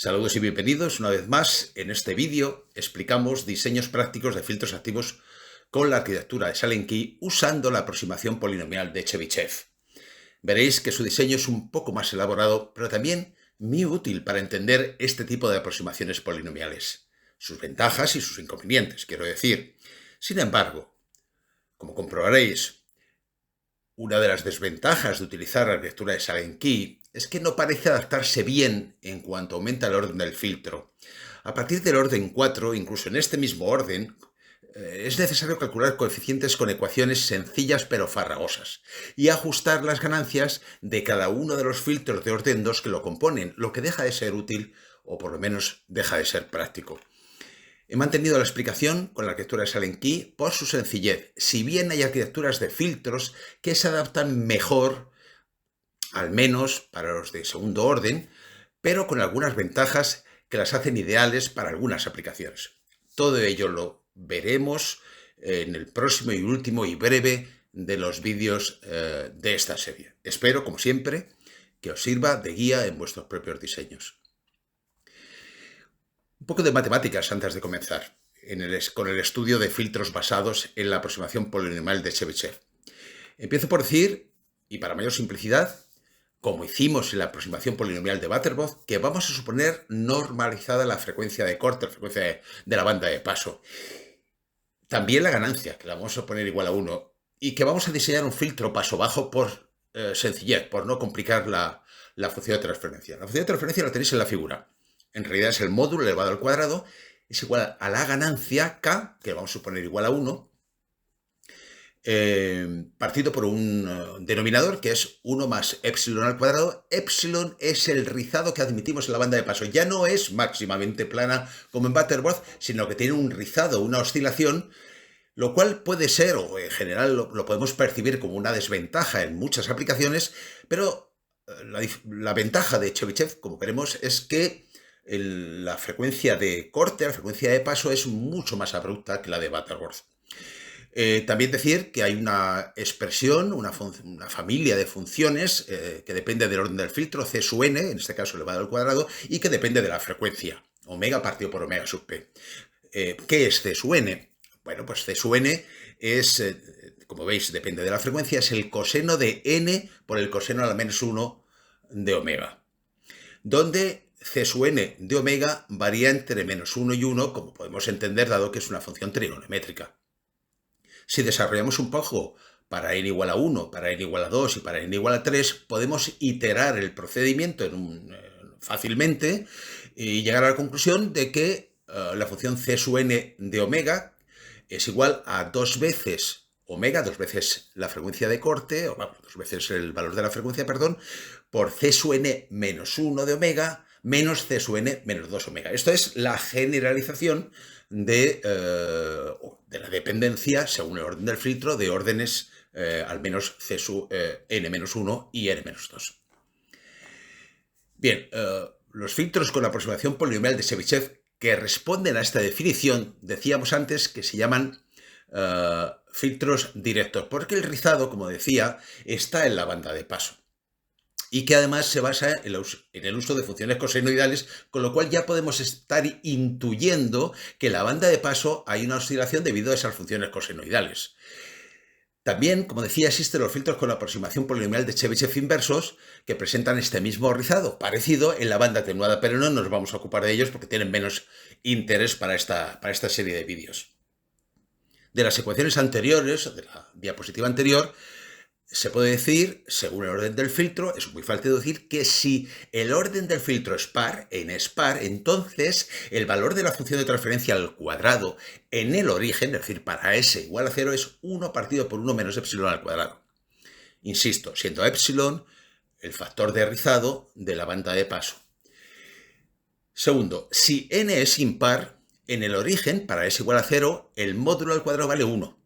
Saludos y bienvenidos una vez más. En este vídeo explicamos diseños prácticos de filtros activos con la arquitectura de Salenky usando la aproximación polinomial de Chebyshev. Veréis que su diseño es un poco más elaborado, pero también muy útil para entender este tipo de aproximaciones polinomiales. Sus ventajas y sus inconvenientes, quiero decir. Sin embargo, como comprobaréis, una de las desventajas de utilizar la arquitectura de Salenky es que no parece adaptarse bien en cuanto aumenta el orden del filtro. A partir del orden 4, incluso en este mismo orden, es necesario calcular coeficientes con ecuaciones sencillas pero farragosas y ajustar las ganancias de cada uno de los filtros de orden 2 que lo componen, lo que deja de ser útil o por lo menos deja de ser práctico. He mantenido la explicación con la arquitectura de Salenky por su sencillez, si bien hay arquitecturas de filtros que se adaptan mejor, al menos para los de segundo orden, pero con algunas ventajas que las hacen ideales para algunas aplicaciones. Todo ello lo veremos en el próximo y último y breve de los vídeos de esta serie. Espero, como siempre, que os sirva de guía en vuestros propios diseños. Un poco de matemáticas antes de comenzar, con el estudio de filtros basados en la aproximación polinomial de Chebyshev. Empiezo por decir, y para mayor simplicidad, como hicimos en la aproximación polinomial de Butterworth, que vamos a suponer normalizada la frecuencia de corte, la frecuencia de la banda de paso. También la ganancia, que la vamos a poner igual a 1, y que vamos a diseñar un filtro paso bajo por sencillez, por no complicar la función de transferencia. La función de transferencia la tenéis en la figura. En realidad es el módulo elevado al cuadrado, es igual a la ganancia K, que vamos a suponer igual a 1, partido por un denominador que es 1 más epsilon al cuadrado. Epsilon es el rizado que admitimos en la banda de paso. Ya no es máximamente plana como en Butterworth, sino que tiene un rizado, una oscilación, lo cual puede ser, o en general lo podemos percibir como una desventaja en muchas aplicaciones, pero la ventaja de Chebyshev, como veremos, es que la frecuencia de corte, la frecuencia de paso es mucho más abrupta que la de Butterworth. También decir que hay una expresión, una familia de funciones que depende del orden del filtro, C sub n, en este caso elevado al cuadrado, y que depende de la frecuencia, omega partido por omega sub p. ¿Qué es C sub n? Bueno, pues C sub n es, como veis, depende de la frecuencia, es el coseno de n por el coseno a la menos 1 de omega, donde C sub n de omega varía entre menos 1 y 1, como podemos entender, dado que es una función trigonométrica. Si desarrollamos un poco para n igual a 1, para n igual a 2 y para n igual a 3, podemos iterar el procedimiento fácilmente y llegar a la conclusión de que la función C sub n de omega es igual a 2 veces omega, 2 veces la frecuencia de corte, o bueno, 2 veces el valor de la frecuencia, perdón, por C sub n menos 1 de omega menos C sub n menos 2 omega. Esto es la generalización de la dependencia, según el orden del filtro, de órdenes al menos C sub n menos 1 y n menos 2. Bien, los filtros con aproximación polinomial de Chebyshev que responden a esta definición, decíamos antes que se llaman filtros directos, porque el rizado, como decía, está en la banda de paso y que además se basa en el uso de funciones cosenoidales, con lo cual ya podemos estar intuyendo que en la banda de paso hay una oscilación debido a esas funciones cosenoidales. También, como decía, existen los filtros con aproximación polinomial de Chebyshev inversos que presentan este mismo rizado, parecido en la banda atenuada, pero no nos vamos a ocupar de ellos porque tienen menos interés para esta serie de vídeos. De las ecuaciones anteriores, de la diapositiva anterior, se puede decir, según el orden del filtro, es muy fácil decir que si el orden del filtro es par, n es par, entonces el valor de la función de transferencia al cuadrado en el origen, es decir, para s igual a 0, es 1 partido por 1 menos epsilon al cuadrado. Insisto, siendo epsilon el factor de rizado de la banda de paso. Segundo, si n es impar, en el origen, para s igual a 0, el módulo al cuadrado vale 1.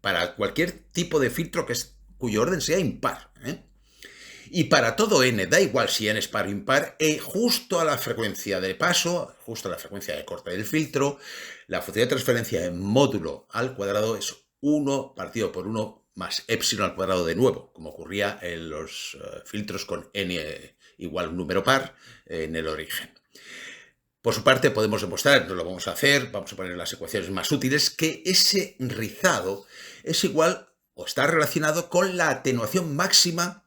Para cualquier tipo de filtro cuyo orden sea impar. Y para todo n, da igual si n es par o impar, justo a la frecuencia de paso, justo a la frecuencia de corte del filtro, la función de transferencia en módulo al cuadrado es 1 partido por 1 más epsilon al cuadrado de nuevo, como ocurría en los filtros con n igual un número par en el origen. Por su parte, podemos demostrar, no lo vamos a hacer, vamos a poner las ecuaciones más útiles, que ese rizado es igual o está relacionado con la atenuación máxima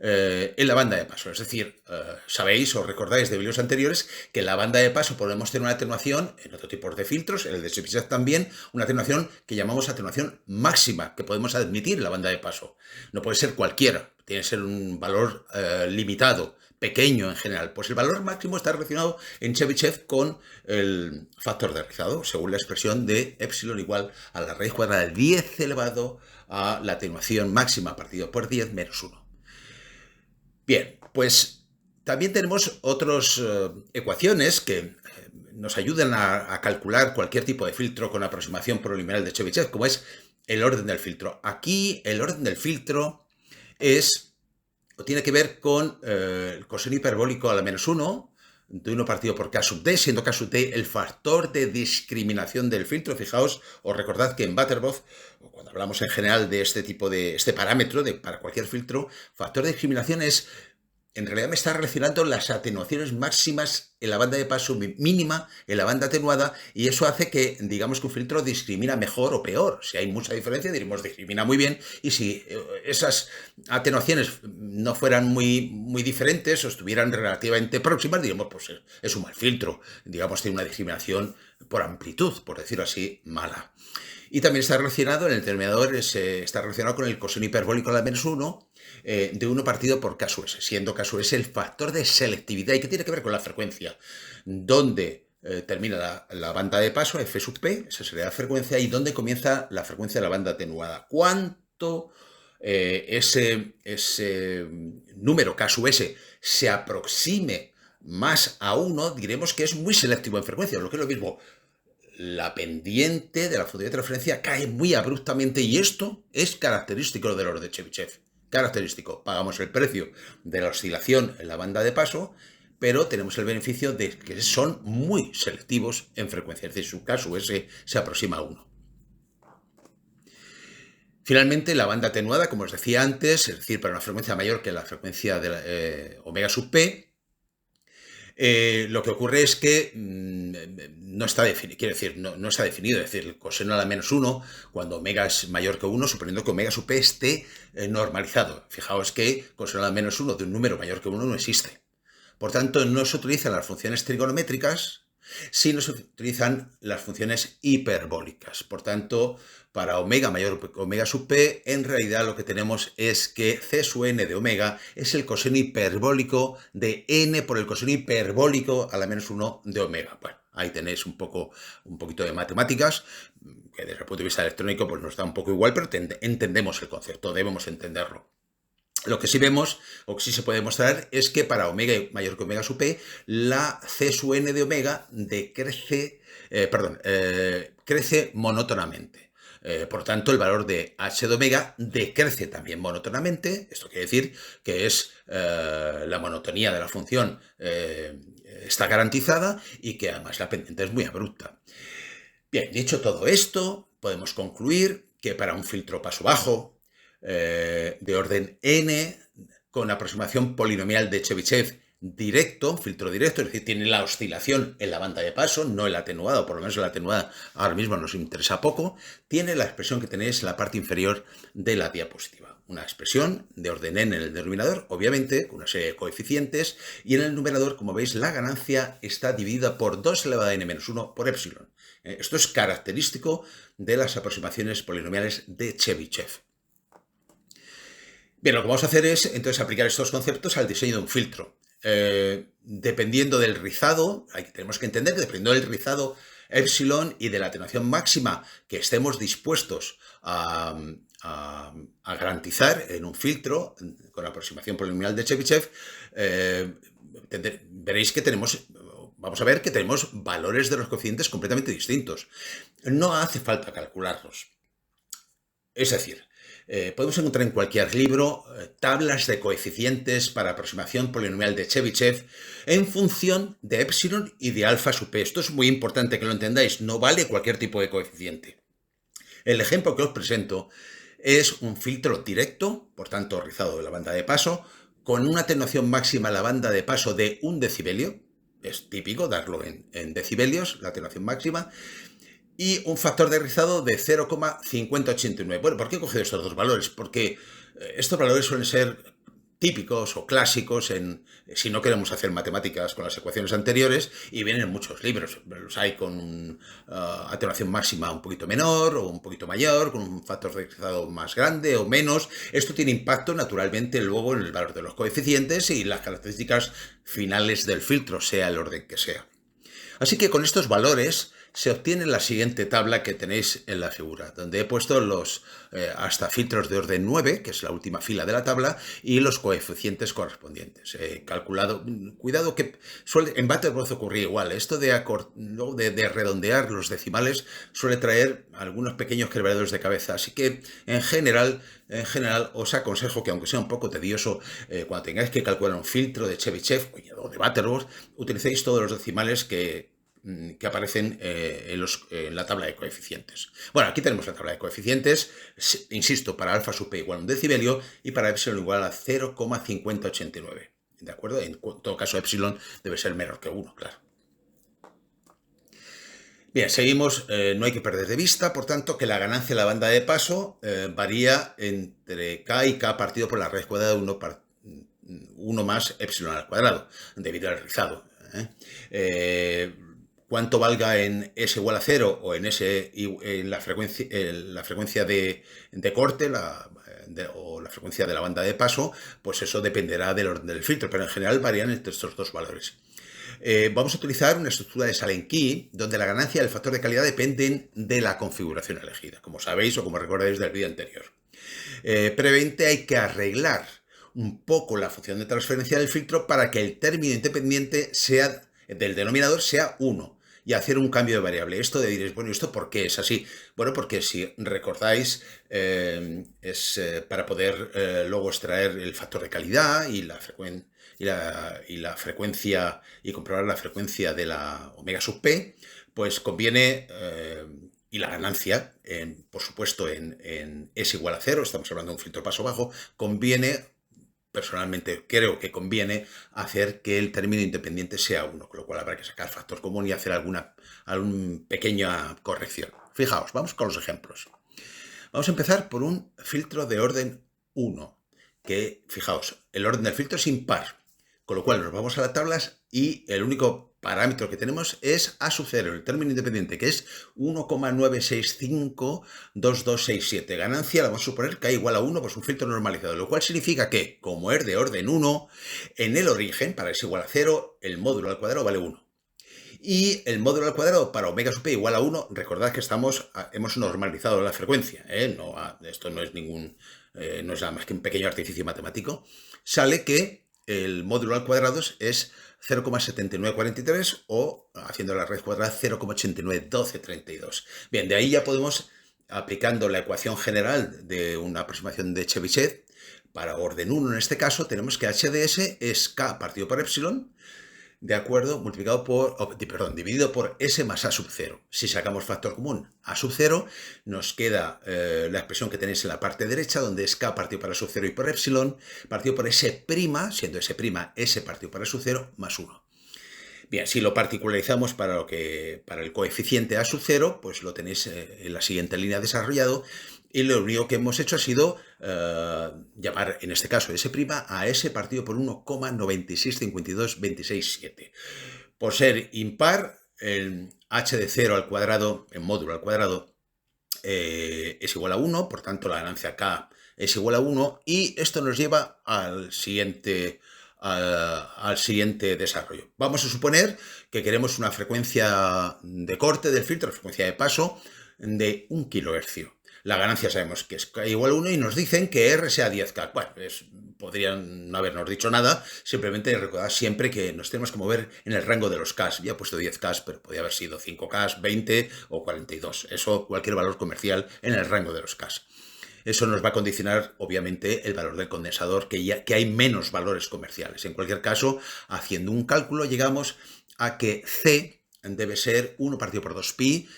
en la banda de paso. Es decir, sabéis o recordáis de vídeos anteriores que en la banda de paso podemos tener una atenuación en otro tipo de filtros, en el de Chebyshev también, una atenuación que llamamos atenuación máxima, que podemos admitir en la banda de paso. No puede ser cualquiera, tiene que ser un valor limitado, pequeño en general. Pues el valor máximo está relacionado en Chebyshev con el factor de rizado, según la expresión de epsilon igual a la raíz cuadrada de 10 elevado a la atenuación máxima partido por 10 menos 1. Bien, pues también tenemos otras ecuaciones que nos ayudan a calcular cualquier tipo de filtro con aproximación polinomial de Chebyshev, como es el orden del filtro. Aquí el orden del filtro tiene que ver con el coseno hiperbólico a la menos 1, de 1 partido por k sub d, siendo k sub d el factor de discriminación del filtro. Fijaos, os recordad que en Butterworth, o cuando hablamos en general de este tipo de este parámetro para cualquier filtro, factor de discriminación es, en realidad me está relacionando las atenuaciones máximas en la banda de paso mínima, en la banda atenuada, y eso hace que, digamos, que un filtro discrimina mejor o peor. Si hay mucha diferencia, diremos discrimina muy bien, y si esas atenuaciones no fueran muy diferentes o estuvieran relativamente próximas, diremos, pues es un mal filtro. Digamos, tiene una discriminación por amplitud, por decirlo así, mala. Y también está relacionado, en el denominador, está relacionado con el coseno hiperbólico a la menos 1, de 1 partido por k sub s, siendo k sub s el factor de selectividad y que tiene que ver con la frecuencia, donde termina la banda de paso, f sub p, esa sería la frecuencia, y donde comienza la frecuencia de la banda atenuada. Cuanto ese número k sub s se aproxime más a 1, diremos que es muy selectivo en frecuencia, lo que es lo mismo. La pendiente de la función de transferencia cae muy abruptamente y esto es característico del orden de Chebyshev. Característico. Pagamos el precio de la oscilación en la banda de paso, pero tenemos el beneficio de que son muy selectivos en frecuencia. Es decir, su k sub s se aproxima a 1. Finalmente, la banda atenuada, como os decía antes, es decir, para una frecuencia mayor que la frecuencia de omega sub p, lo que ocurre es que no está definido, quiere decir, no está definido, es decir, el coseno a la menos 1, cuando omega es mayor que 1, suponiendo que omega sub p esté normalizado. Fijaos que coseno a la menos 1 de un número mayor que 1 no existe. Por tanto, no se utilizan las funciones trigonométricas, sino se utilizan las funciones hiperbólicas. Por tanto, para omega mayor que omega sub p, en realidad lo que tenemos es que c sub n de omega es el coseno hiperbólico de n por el coseno hiperbólico a la menos 1 de omega. Bueno, ahí tenéis un poquito de matemáticas, que desde el punto de vista electrónico pues nos da un poco igual, pero entendemos el concepto, debemos entenderlo. Lo que sí vemos, o que sí se puede demostrar, es que para omega mayor que omega sub p, la c sub n de omega crece monótonamente. Por tanto, el valor de h de omega decrece también monótonamente. Esto quiere decir que es la monotonía de la función está garantizada y que además la pendiente es muy abrupta. Bien, dicho todo esto, podemos concluir que para un filtro paso bajo, de orden n, con aproximación polinomial de Chebyshev directo, filtro directo, es decir, tiene la oscilación en la banda de paso, no el atenuado, por lo menos el atenuada ahora mismo nos interesa poco, tiene la expresión que tenéis en la parte inferior de la diapositiva. Una expresión de orden n en el denominador, obviamente, con una serie de coeficientes, y en el numerador, como veis, la ganancia está dividida por 2 elevado a n menos 1 por epsilon. Esto es característico de las aproximaciones polinomiales de Chebyshev. Bien, lo que vamos a hacer es entonces aplicar estos conceptos al diseño de un filtro. Dependiendo del rizado, tenemos que entender que dependiendo del rizado epsilon y de la atenuación máxima que estemos dispuestos a garantizar en un filtro con aproximación polinomial de Chebyshev, veréis que vamos a ver que tenemos valores de los coeficientes completamente distintos. No hace falta calcularlos. Es decir, podemos encontrar en cualquier libro tablas de coeficientes para aproximación polinomial de Chebyshev en función de epsilon y de alfa sub p. Esto es muy importante que lo entendáis, no vale cualquier tipo de coeficiente. El ejemplo que os presento es un filtro directo, por tanto, rizado de la banda de paso, con una atenuación máxima en la banda de paso de 1 decibelio, 1 decibelio, y una atenuación es típico darlo en decibelios, la atenuación máxima, y un factor de rizado de 0,5089. Bueno, ¿por qué he cogido estos dos valores? Porque estos valores suelen ser típicos o clásicos si no queremos hacer matemáticas con las ecuaciones anteriores, y vienen en muchos libros. Los hay con atenuación máxima un poquito menor o un poquito mayor, con un factor de rizado más grande o menos. Esto tiene impacto naturalmente luego en el valor de los coeficientes y las características finales del filtro, sea el orden que sea. Así que con estos valores se obtiene la siguiente tabla que tenéis en la figura, donde he puesto los hasta filtros de orden 9, que es la última fila de la tabla, y los coeficientes correspondientes. He calculado, cuidado que en Butterworth ocurría igual, esto de redondear los decimales suele traer algunos pequeños quebraderos de cabeza, así que en general os aconsejo que, aunque sea un poco tedioso, cuando tengáis que calcular un filtro de Chebyshev o de Butterworth, utilicéis todos los decimales que aparecen en la tabla de coeficientes. Bueno, aquí tenemos la tabla de coeficientes, insisto, para alfa sub p igual a 1 decibelio y para epsilon igual a 0,5089. ¿De acuerdo? En todo caso, epsilon debe ser menor que 1, claro. Bien, seguimos, no hay que perder de vista, por tanto, que la ganancia de la banda de paso varía entre k y k partido por la raíz cuadrada de 1 más epsilon al cuadrado, debido al rizado. Cuánto valga en S igual a 0 o en S en la frecuencia de corte o la frecuencia de la banda de paso, pues eso dependerá del orden del filtro, pero en general varían entre estos dos valores. Vamos a utilizar una estructura de Sallen-Key, donde la ganancia y el factor de calidad dependen de la configuración elegida, como sabéis o como recordáis del vídeo anterior. Previamente hay que arreglar un poco la función de transferencia del filtro para que el término independiente del denominador sea 1 y hacer un cambio de variable. Esto diréis, bueno, ¿esto por qué es así? Bueno, porque si recordáis, es para poder luego extraer el factor de calidad y la frecuencia y comprobar la frecuencia de la omega sub p, pues conviene, y la ganancia, por supuesto, en S igual a 0, estamos hablando de un filtro paso bajo, conviene. Personalmente creo que conviene hacer que el término independiente sea 1, con lo cual habrá que sacar factor común y hacer alguna pequeña corrección. Fijaos, vamos con los ejemplos. Vamos a empezar por un filtro de orden 1, que, fijaos, el orden del filtro es impar, con lo cual nos vamos a las tablas y el único parámetro que tenemos es A sub 0, el término independiente, que es 1,9652267. Ganancia, la vamos a suponer que igual a 1, pues un filtro normalizado, lo cual significa que, como es de orden 1, en el origen, para S igual a 0, el módulo al cuadrado vale 1. Y el módulo al cuadrado para omega sub p igual a 1, recordad que hemos normalizado la frecuencia, esto no es no es nada más que un pequeño artificio matemático, sale que el módulo al cuadrado es 0,7943 o, haciendo la raíz cuadrada, 0,891232. Bien, de ahí ya podemos, aplicando la ecuación general de una aproximación de Chebyshev, para orden 1 en este caso, tenemos que h de s es k partido por epsilon, de acuerdo, dividido por S más A sub 0. Si sacamos factor común A sub 0, nos queda la expresión que tenéis en la parte derecha, donde es K partido por A sub 0 y por epsilon, partido por S', siendo S', S partido por A sub 0 más 1. Bien, si lo particularizamos para el coeficiente A sub 0, pues lo tenéis en la siguiente línea desarrollado, y lo único que hemos hecho ha sido llamar, en este caso, S' a S partido por 1,9652226,7. Por ser impar, el h de 0 al cuadrado, en módulo al cuadrado, es igual a 1, por tanto la ganancia K es igual a 1, y esto nos lleva al siguiente desarrollo. Vamos a suponer que queremos una frecuencia de corte del filtro, frecuencia de paso, de 1 kHz. La ganancia sabemos que es K igual a 1 y nos dicen que R sea 10K. Bueno, podrían no habernos dicho nada, simplemente recordad siempre que nos tenemos que mover en el rango de los K. Ya he puesto 10K, pero podría haber sido 5K, 20 o 42. Eso, cualquier valor comercial en el rango de los K. Eso nos va a condicionar, obviamente, el valor del condensador, que hay menos valores comerciales. En cualquier caso, haciendo un cálculo, llegamos a que C debe ser 1 partido por 2pi,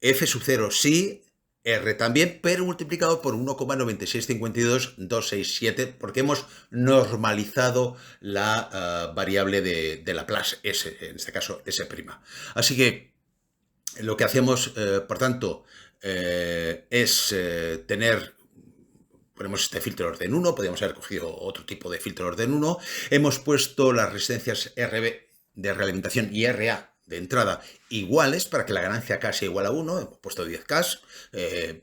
F sub 0 sí, R también, pero multiplicado por 1,9652267, porque hemos normalizado la variable de Laplace, S, en este caso S'. Así que lo que hacemos, por tanto, es ponemos este filtro de orden 1, podríamos haber cogido otro tipo de filtro de orden 1, hemos puesto las resistencias RB de realimentación y RA de entrada iguales para que la ganancia K sea igual a 1, hemos puesto 10K,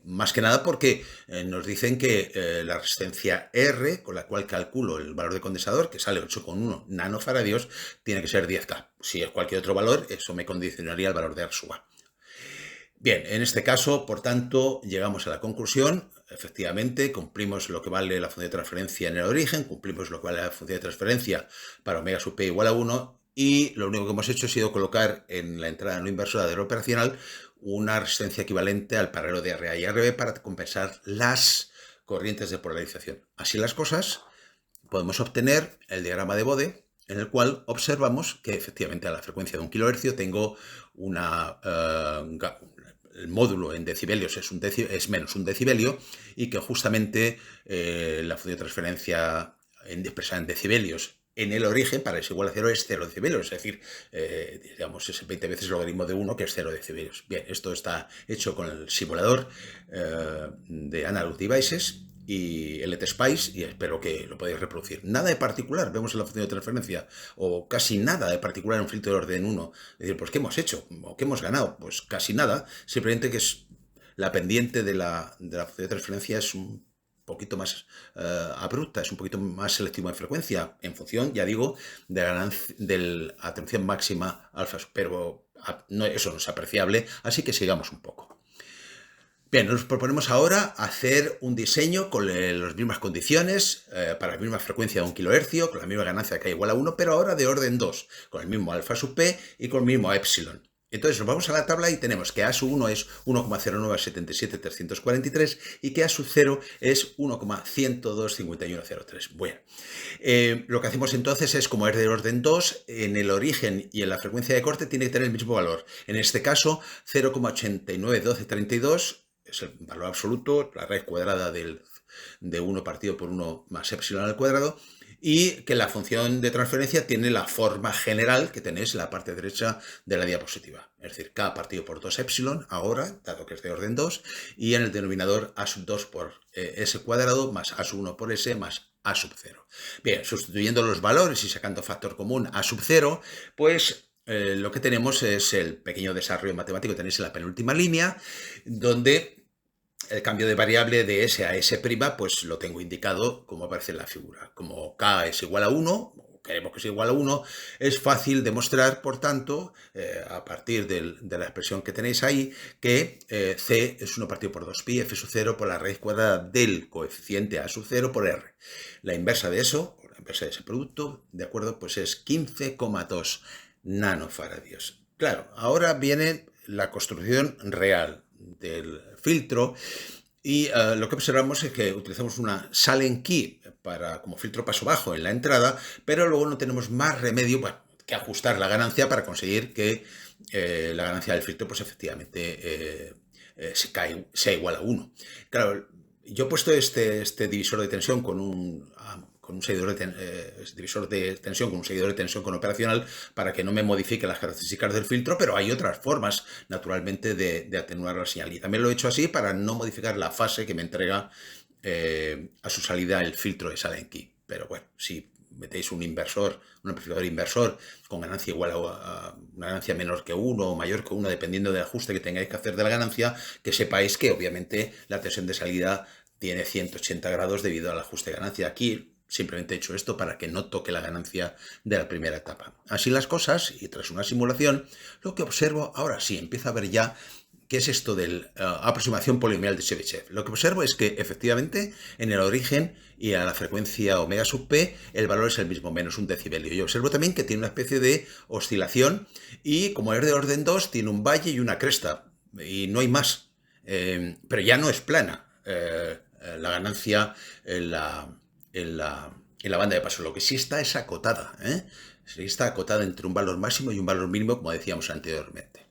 más que nada porque nos dicen que la resistencia R, con la cual calculo el valor de condensador, que sale 8,1 nanofaradios, tiene que ser 10K. Si es cualquier otro valor, eso me condicionaría el valor de R sub A. Bien, en este caso, por tanto, llegamos a la conclusión, efectivamente, cumplimos lo que vale la función de transferencia en el origen, cumplimos lo que vale la función de transferencia para omega sub p igual a 1, y lo único que hemos hecho ha sido colocar en la entrada no inversora del operacional una resistencia equivalente al paralelo de RA y RB para compensar las corrientes de polarización. Así las cosas, podemos obtener el diagrama de Bode, en el cual observamos que efectivamente a la frecuencia de 1 kHz tengo el módulo en decibelios es menos 1 decibelio, y que justamente la función de transferencia expresada en decibelios en el origen, para S igual a 0, es 0 decibelios, es decir, digamos, es 20 veces el logaritmo de 1, que es 0 decibelios. Bien, esto está hecho con el simulador de Analog Devices y LTSpice, y espero que lo podáis reproducir. Nada de particular, vemos en la función de transferencia, o casi nada de particular en un filtro de orden 1. Es decir, pues ¿qué hemos hecho? ¿O qué hemos ganado? Pues casi nada, simplemente que es la pendiente de la función de transferencia es un poquito más abrupta, es un poquito más selectiva en frecuencia, en función, ya digo, de la atención máxima alfa, pero eso no es apreciable, así que sigamos un poco. Bien, nos proponemos ahora hacer un diseño con las mismas condiciones, para la misma frecuencia de 1 kHz, con la misma ganancia K igual a 1, pero ahora de orden 2, con el mismo alfa sub p y con el mismo epsilon. Entonces nos vamos a la tabla y tenemos que A sub 1 es 1,0977343 y que A sub 0 es 1,1025103. Bueno, lo que hacemos entonces es, como es de orden 2, en el origen y en la frecuencia de corte tiene que tener el mismo valor. En este caso, 0,891232 es el valor absoluto, la raíz cuadrada de 1 partido por 1 más epsilon al cuadrado, y que la función de transferencia tiene la forma general que tenéis en la parte derecha de la diapositiva. Es decir, K partido por 2 epsilon, ahora, dado que es de orden 2, y en el denominador A sub 2 por S cuadrado más A sub 1 por S más A sub 0. Bien, sustituyendo los valores y sacando factor común A sub 0, pues lo que tenemos es el pequeño desarrollo matemático que tenéis en la penúltima línea, donde el cambio de variable de S a S', pues lo tengo indicado como aparece en la figura. Como K es igual a 1, o queremos que sea igual a 1, es fácil demostrar, por tanto, a partir de la expresión que tenéis ahí, que C es 1 partido por 2pi, F sub 0 por la raíz cuadrada del coeficiente A sub 0 por R. La inversa de eso, o la inversa de ese producto, ¿de acuerdo? Pues es 15,2 nanofaradios. Claro, ahora viene la construcción real del filtro, y lo que observamos es que utilizamos una silent key como filtro paso bajo en la entrada, pero luego no tenemos más remedio que ajustar la ganancia para conseguir que la ganancia del filtro pues efectivamente sea igual a 1. Claro, yo he puesto este divisor de tensión con un seguidor divisor de tensión con un seguidor de tensión con operacional para que no me modifique las características del filtro, pero hay otras formas, naturalmente, de atenuar la señal. Y también lo he hecho así para no modificar la fase que me entrega a su salida el filtro de silent key. Pero bueno, si metéis un amplificador inversor con ganancia igual a una ganancia menor que 1 o mayor que 1, dependiendo del ajuste que tengáis que hacer de la ganancia, que sepáis que obviamente la tensión de salida tiene 180 grados debido al ajuste de ganancia. Aquí simplemente he hecho esto para que no toque la ganancia de la primera etapa. Así las cosas, y tras una simulación, lo que observo ahora sí, empieza a ver ya qué es esto de aproximación polinomial de Chebyshev. Lo que observo es que efectivamente en el origen y a la frecuencia omega sub p el valor es el mismo, menos 1 decibelio. Y observo también que tiene una especie de oscilación y, como es de orden 2, tiene un valle y una cresta, y no hay más. Pero ya no es plana la ganancia en la banda de paso. Lo que sí está es acotada, sí está acotada entre un valor máximo y un valor mínimo, como decíamos anteriormente.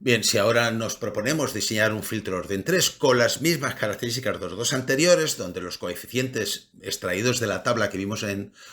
Bien, si ahora nos proponemos diseñar un filtro orden 3 con las mismas características de los dos anteriores, donde los coeficientes extraídos de la tabla que vimos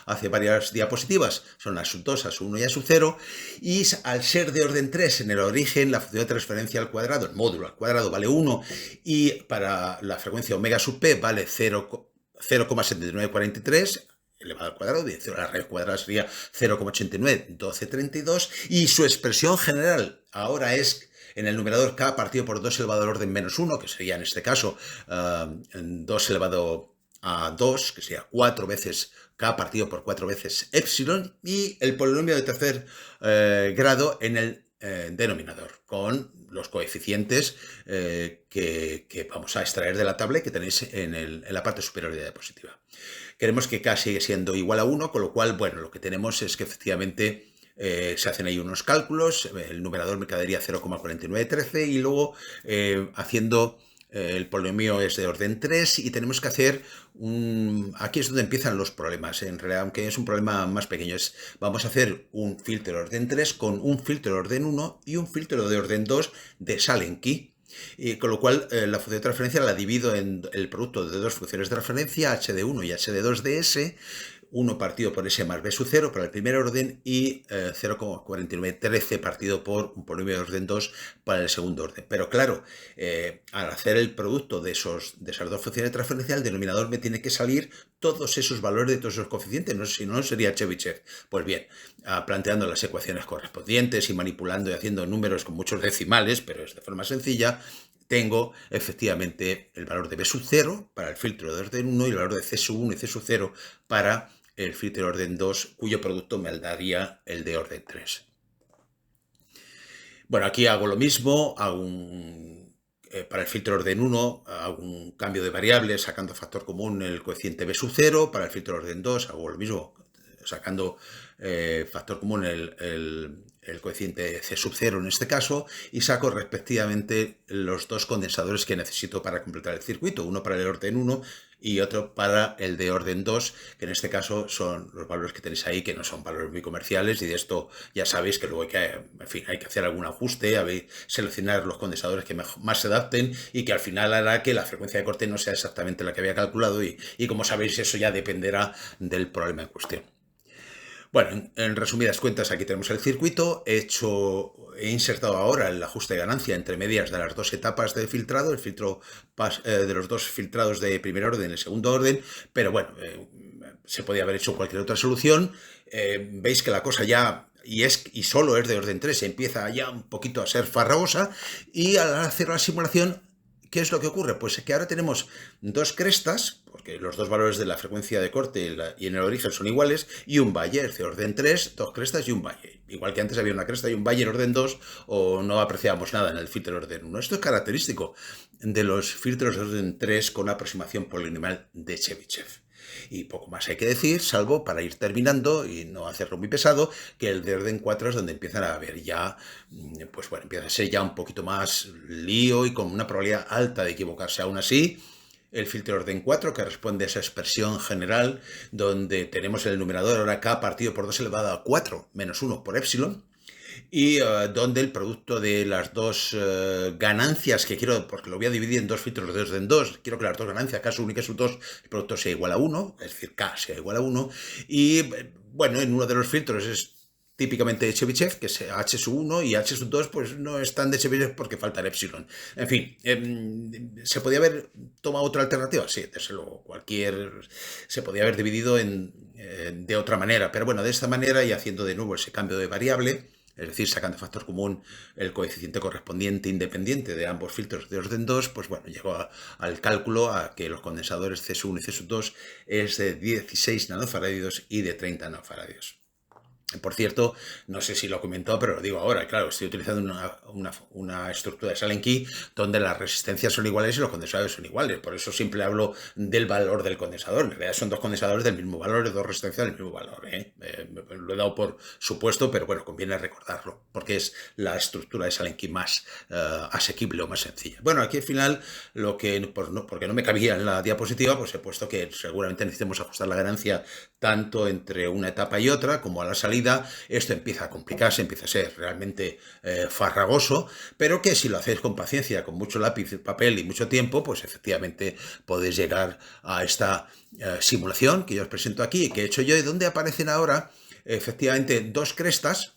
hace varias diapositivas son a sub 2, a sub 1 y a sub 0, y al ser de orden 3 en el origen, la función de transferencia al cuadrado, el módulo al cuadrado vale 1, y para la frecuencia omega sub p vale 0,7943, elevado al cuadrado, la raíz cuadrada sería 0,891232, y su expresión general ahora es en el numerador k partido por 2 elevado al orden menos 1, que sería en este caso 2 elevado a 2, que sería 4 veces k partido por 4 veces epsilon, y el polinomio de tercer grado en el denominador, con los coeficientes que vamos a extraer de la tabla y que tenéis en la parte superior de la diapositiva. Queremos que k sigue siendo igual a 1, con lo cual, bueno, lo que tenemos es que efectivamente se hacen ahí unos cálculos, el numerador me quedaría 0,4913 y luego haciendo el polinomio es de orden 3 y tenemos que hacer aquí es donde empiezan los problemas, en realidad, aunque es un problema más pequeño, vamos a hacer un filtro de orden 3 con un filtro de orden 1 y un filtro de orden 2 de Salenky. Y con lo cual la función de transferencia la divido en el producto de dos funciones de referencia, h de 1 y h de 2 de s, 1 partido por s más b sub 0 para el primer orden y 0,4913 partido por un polinomio de orden 2 para el segundo orden. Pero claro, al hacer el producto de esas dos funciones de transferencia, el denominador me tiene que salir todos esos valores de todos esos coeficientes, no, si no sería Chebyshev. Pues bien, planteando las ecuaciones correspondientes y manipulando y haciendo números con muchos decimales, pero es de forma sencilla, tengo efectivamente el valor de b sub 0 para el filtro de orden 1 y el valor de c sub 1 y c sub 0 para el filtro de orden 2, cuyo producto me daría el de orden 3. Bueno, aquí hago lo mismo, para el filtro de orden 1 hago un cambio de variables sacando factor común el coeficiente b sub 0, para el filtro de orden 2 hago lo mismo sacando factor común el coeficiente c sub 0 en este caso, y saco respectivamente los dos condensadores que necesito para completar el circuito, uno para el orden 1 y otro para el de orden 2, que en este caso son los valores que tenéis ahí, que no son valores muy comerciales, y de esto ya sabéis que luego hay que hacer algún ajuste, seleccionar los condensadores que más se adapten y que al final hará que la frecuencia de corte no sea exactamente la que había calculado, y como sabéis eso ya dependerá del problema en cuestión. Bueno, en resumidas cuentas, aquí tenemos el circuito. He insertado ahora el ajuste de ganancia entre medias de las dos etapas de filtrado, el filtro de los dos filtrados de primer orden y el segundo orden, pero bueno, se podía haber hecho cualquier otra solución. Veis que la cosa ya, y solo es de orden 3, empieza ya un poquito a ser farragosa, y al hacer la simulación, ¿qué es lo que ocurre? Pues que ahora tenemos dos crestas, porque los dos valores de la frecuencia de corte y en el origen son iguales, y un valle, es de orden 3, dos crestas y un valle. Igual que antes había una cresta y un valle en orden 2, o no apreciábamos nada en el filtro de orden 1. Esto es característico de los filtros de orden 3 con aproximación polinomial de Chebyshev. Y poco más hay que decir, salvo para ir terminando y no hacerlo muy pesado, que el de orden 4 es donde empiezan a haber ya, pues bueno, empieza a ser ya un poquito más lío y con una probabilidad alta de equivocarse. Aún así, el filtro de orden 4, que responde a esa expresión general, donde tenemos el numerador ahora k partido por 2 elevado a 4 menos 1 por epsilon, y donde el producto de las dos ganancias que quiero, porque lo voy a dividir en dos filtros de orden 2, quiero que las dos ganancias, k sub 1 y k sub 2, el producto sea igual a 1, es decir, k sea igual a 1, y bueno, en uno de los filtros es típicamente de Chebyshev, que es h sub 1, y h sub 2 pues no es tan de Chebyshev porque falta el epsilon. En fin, ¿se podía haber tomado otra alternativa? Sí, desde luego, se podía haber dividido de otra manera, pero bueno, de esta manera, y haciendo de nuevo ese cambio de variable, es decir, sacando factor común el coeficiente correspondiente independiente de ambos filtros de orden 2, pues bueno, llegó al cálculo a que los condensadores C sub 1 y C sub 2 es de 16 nanofaradios y de 30 nanofaradios. Por cierto, no sé si lo he comentado, pero lo digo ahora. Claro, estoy utilizando una estructura de Salenky donde las resistencias son iguales y los condensadores son iguales. Por eso siempre hablo del valor del condensador. En realidad son dos condensadores del mismo valor y dos resistencias del mismo valor. lo he dado por supuesto, pero bueno, conviene recordarlo, porque es la estructura de Silent Key más asequible o más sencilla. Bueno, aquí al final, porque no me cabía en la diapositiva, pues he puesto que seguramente necesitemos ajustar la ganancia tanto entre una etapa y otra, como a la salida. Esto empieza a complicarse, empieza a ser realmente farragoso, pero que si lo hacéis con paciencia, con mucho lápiz, papel y mucho tiempo, pues efectivamente podéis llegar a esta simulación que yo os presento aquí, que he hecho yo, y donde aparecen ahora efectivamente dos crestas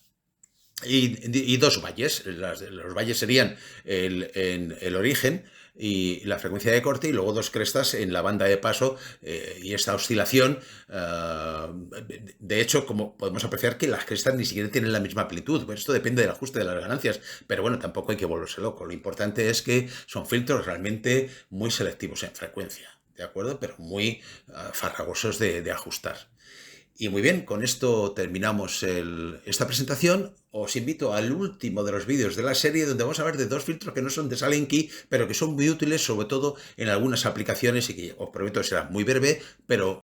y dos valles. Los valles serían el origen y la frecuencia de corte, y luego dos crestas en la banda de paso, y esta oscilación. De hecho, como podemos apreciar, que las crestas ni siquiera tienen la misma amplitud. Pues esto depende del ajuste de las ganancias, pero bueno, tampoco hay que volverse loco. Lo importante es que son filtros realmente muy selectivos en frecuencia, ¿de acuerdo? Pero muy farragosos de ajustar. Y muy bien, con esto terminamos esta presentación. Os invito al último de los vídeos de la serie, donde vamos a ver de dos filtros que no son de Silent Key, pero que son muy útiles, sobre todo en algunas aplicaciones, y que os prometo que será muy breve, pero